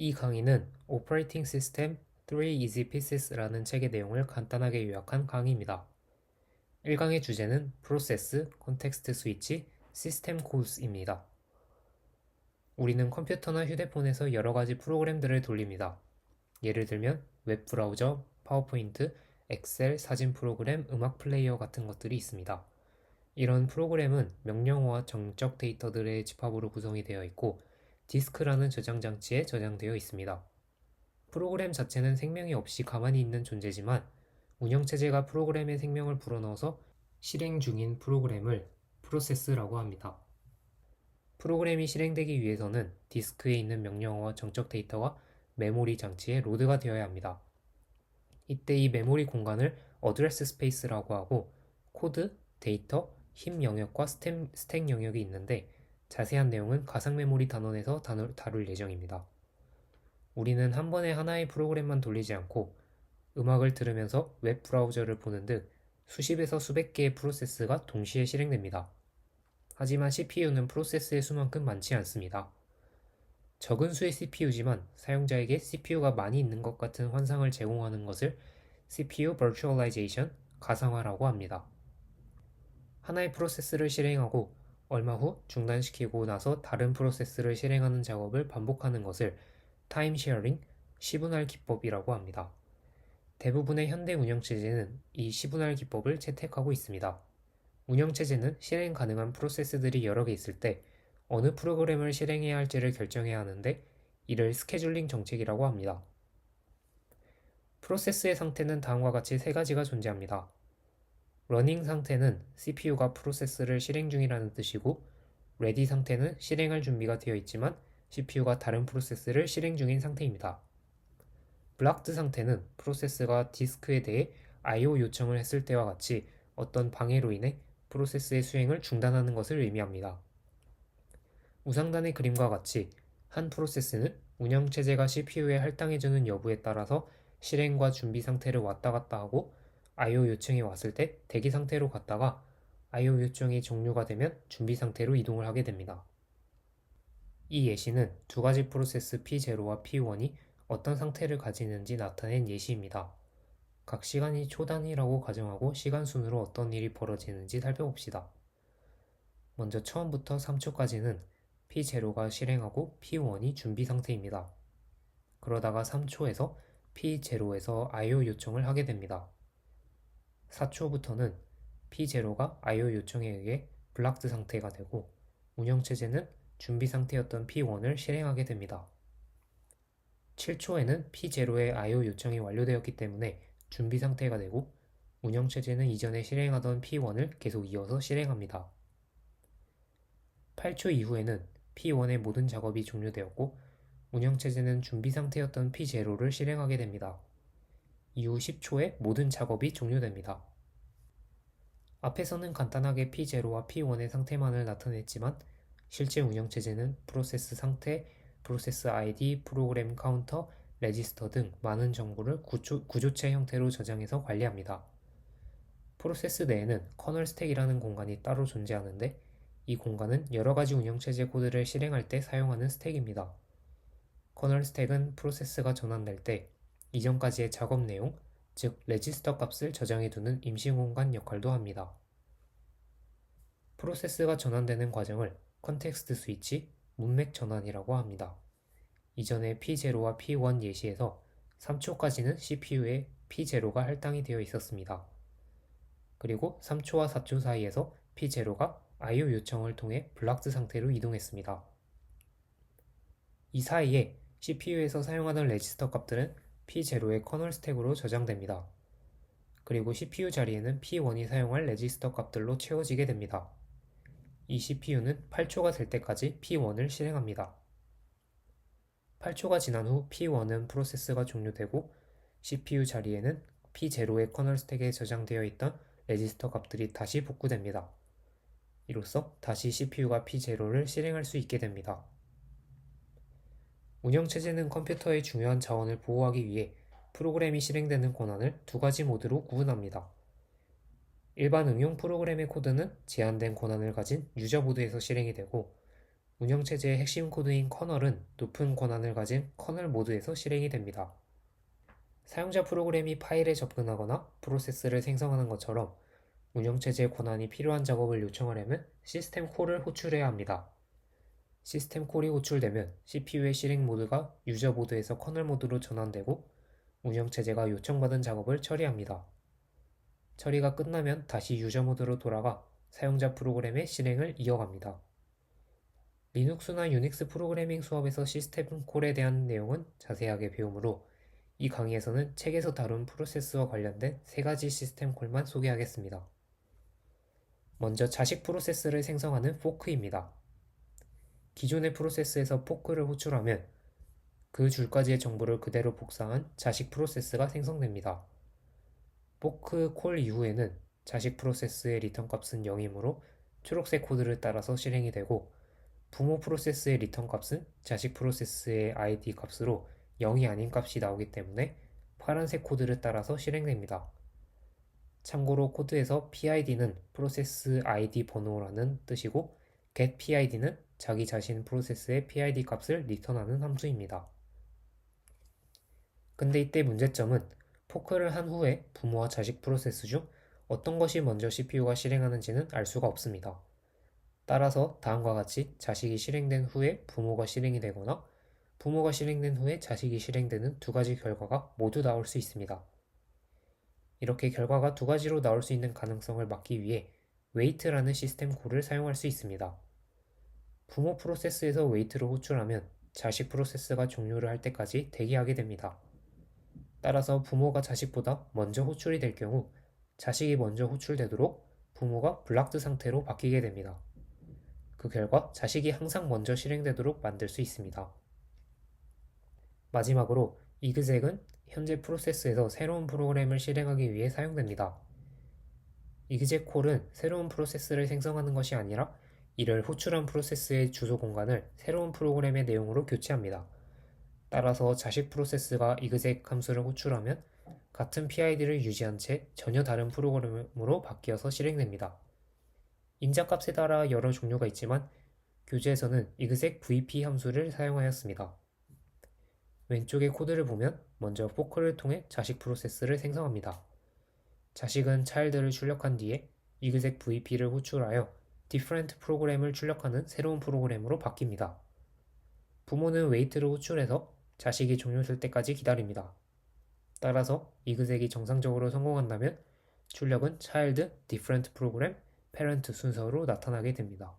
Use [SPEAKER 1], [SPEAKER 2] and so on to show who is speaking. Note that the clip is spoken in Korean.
[SPEAKER 1] 이 강의는 Operating System 3 Easy Pieces라는 책의 내용을 간단하게 요약한 강의입니다. 1강의 주제는 Process, Context Switch, System Calls입니다. 우리는 컴퓨터나 휴대폰에서 여러 가지 프로그램들을 돌립니다. 예를 들면 웹브라우저, 파워포인트, 엑셀, 사진 프로그램, 음악 플레이어 같은 것들이 있습니다. 이런 프로그램은 명령어와 정적 데이터들의 집합으로 구성이 되어 있고 디스크라는 저장 장치에 저장되어 있습니다. 프로그램 자체는 생명이 없이 가만히 있는 존재지만 운영체제가 프로그램에 생명을 불어넣어서 실행 중인 프로그램을 프로세스라고 합니다. 프로그램이 실행되기 위해서는 디스크에 있는 명령어와 정적 데이터가 메모리 장치에 로드가 되어야 합니다. 이때 이 메모리 공간을 어드레스 스페이스라고 하고 코드, 데이터, 힙 영역과 스택 영역이 있는데 자세한 내용은 가상 메모리 단원에서 다룰 예정입니다. 우리는 한 번에 하나의 프로그램만 돌리지 않고 음악을 들으면서 웹 브라우저를 보는 듯 수십에서 수백 개의 프로세스가 동시에 실행됩니다. 하지만 CPU는 프로세스의 수만큼 많지 않습니다. 적은 수의 CPU지만 사용자에게 CPU가 많이 있는 것 같은 환상을 제공하는 것을 CPU Virtualization, 가상화라고 합니다. 하나의 프로세스를 실행하고 얼마 후 중단시키고 나서 다른 프로세스를 실행하는 작업을 반복하는 것을 타임 쉐어링, 시분할 기법이라고 합니다. 대부분의 현대 운영체제는 이 시분할 기법을 채택하고 있습니다. 운영체제는 실행 가능한 프로세스들이 여러 개 있을 때 어느 프로그램을 실행해야 할지를 결정해야 하는데 이를 스케줄링 정책이라고 합니다. 프로세스의 상태는 다음과 같이 세 가지가 존재합니다. 러닝 상태는 CPU가 프로세스를 실행 중이라는 뜻이고 ready 상태는 실행할 준비가 되어 있지만 CPU가 다른 프로세스를 실행 중인 상태입니다. blocked 상태는 프로세스가 디스크에 대해 I/O 요청을 했을 때와 같이 어떤 방해로 인해 프로세스의 수행을 중단하는 것을 의미합니다. 우상단의 그림과 같이 한 프로세스는 운영체제가 CPU에 할당해주는 여부에 따라서 실행과 준비 상태를 왔다 갔다 하고 I/O 요청이 왔을 때 대기 상태로 갔다가 I/O 요청이 종료가 되면 준비 상태로 이동을 하게 됩니다. 이 예시는 두 가지 프로세스 P0와 P1이 어떤 상태를 가지는지 나타낸 예시입니다. 각 시간이 초단위라고 가정하고 시간 순으로 어떤 일이 벌어지는지 살펴봅시다. 먼저 처음부터 3초까지는 P0가 실행하고 P1이 준비 상태입니다. 그러다가 3초에서 P0에서 I/O 요청을 하게 됩니다. 4초부터는 P0가 I/O 요청에 의해 블락드 상태가 되고 운영체제는 준비 상태였던 P1을 실행하게 됩니다. 7초에는 P0의 I/O 요청이 완료되었기 때문에 준비 상태가 되고 운영체제는 이전에 실행하던 P1을 계속 이어서 실행합니다. 8초 이후에는 P1의 모든 작업이 종료되었고 운영체제는 준비 상태였던 P0를 실행하게 됩니다. 이후 10초에 모든 작업이 종료됩니다. 앞에서는 간단하게 P0와 P1의 상태만을 나타냈지만 실제 운영체제는 프로세스 상태, 프로세스 ID, 프로그램 카운터, 레지스터 등 많은 정보를 구조체 형태로 저장해서 관리합니다. 프로세스 내에는 커널 스택이라는 공간이 따로 존재하는데 이 공간은 여러 가지 운영체제 코드를 실행할 때 사용하는 스택입니다. 커널 스택은 프로세스가 전환될 때 이전까지의 작업 내용, 즉 레지스터 값을 저장해두는 임시 공간 역할도 합니다. 프로세스가 전환되는 과정을 컨텍스트 스위치, 문맥 전환이라고 합니다. 이전에 P0와 P1 예시에서 3초까지는 CPU에 P0가 할당이 되어 있었습니다. 그리고 3초와 4초 사이에서 P0가 I/O 요청을 통해 블락드 상태로 이동했습니다. 이 사이에 CPU에서 사용하던 레지스터 값들은 P0의 커널 스택으로 저장됩니다. 그리고 CPU 자리에는 P1이 사용할 레지스터 값들로 채워지게 됩니다. 이 CPU는 8초가 될 때까지 P1을 실행합니다. 8초가 지난 후 P1은 프로세스가 종료되고 CPU 자리에는 P0의 커널 스택에 저장되어 있던 레지스터 값들이 다시 복구됩니다. 이로써 다시 CPU가 P0를 실행할 수 있게 됩니다. 운영체제는 컴퓨터의 중요한 자원을 보호하기 위해 프로그램이 실행되는 권한을 두 가지 모드로 구분합니다. 일반 응용 프로그램의 코드는 제한된 권한을 가진 유저 모드에서 실행이 되고 운영체제의 핵심 코드인 커널은 높은 권한을 가진 커널 모드에서 실행이 됩니다. 사용자 프로그램이 파일에 접근하거나 프로세스를 생성하는 것처럼 운영체제 권한이 필요한 작업을 요청하려면 시스템 콜을 호출해야 합니다. 시스템 콜이 호출되면 CPU의 실행 모드가 유저 모드에서 커널 모드로 전환되고 운영체제가 요청받은 작업을 처리합니다. 처리가 끝나면 다시 유저 모드로 돌아가 사용자 프로그램의 실행을 이어갑니다. 리눅스나 유닉스 프로그래밍 수업에서 시스템 콜에 대한 내용은 자세하게 배우므로 이 강의에서는 책에서 다룬 프로세스와 관련된 3가지 시스템 콜만 소개하겠습니다. 먼저 자식 프로세스를 생성하는 포크입니다. 기존의 프로세스에서 포크를 호출하면 그 줄까지의 정보를 그대로 복사한 자식 프로세스가 생성됩니다. 포크 콜 이후에는 자식 프로세스의 리턴 값은 0이므로 초록색 코드를 따라서 실행이 되고 부모 프로세스의 리턴 값은 자식 프로세스의 id 값으로 0이 아닌 값이 나오기 때문에 파란색 코드를 따라서 실행됩니다. 참고로 코드에서 PID는 프로세스 ID 번호라는 뜻이고 getPID는 자기 자신 프로세스의 PID 값을 리턴하는 함수입니다. 근데 이때 문제점은 포크를 한 후에 부모와 자식 프로세스 중 어떤 것이 먼저 CPU가 실행하는지는 알 수가 없습니다. 따라서 다음과 같이 자식이 실행된 후에 부모가 실행이 되거나 부모가 실행된 후에 자식이 실행되는 2가지 결과가 모두 나올 수 있습니다. 이렇게 결과가 2가지로 나올 수 있는 가능성을 막기 위해 wait라는 시스템 콜을 사용할 수 있습니다. 부모 프로세스에서 wait를 호출하면 자식 프로세스가 종료를 할 때까지 대기하게 됩니다. 따라서 부모가 자식보다 먼저 호출이 될 경우 자식이 먼저 호출되도록 부모가 블락드 상태로 바뀌게 됩니다. 그 결과 자식이 항상 먼저 실행되도록 만들 수 있습니다. 마지막으로 exec은 현재 프로세스에서 새로운 프로그램을 실행하기 위해 사용됩니다. exec 콜은 새로운 프로세스를 생성하는 것이 아니라 이를 호출한 프로세스의 주소 공간을 새로운 프로그램의 내용으로 교체합니다. 따라서 자식 프로세스가 exec 함수를 호출하면 같은 PID를 유지한 채 전혀 다른 프로그램으로 바뀌어서 실행됩니다. 인자값에 따라 여러 종류가 있지만 교재에서는 exec vp 함수를 사용하였습니다. 왼쪽의 코드를 보면 먼저 포크를 통해 자식 프로세스를 생성합니다. 자식은 child를 출력한 뒤에 exec vp를 호출하여 different 프로그램을 출력하는 새로운 프로그램으로 바뀝니다. 부모는 wait를 호출해서 자식이 종료될 때까지 기다립니다. 따라서 exec이 정상적으로 성공한다면 출력은 child, different program, parent 순서로 나타나게 됩니다.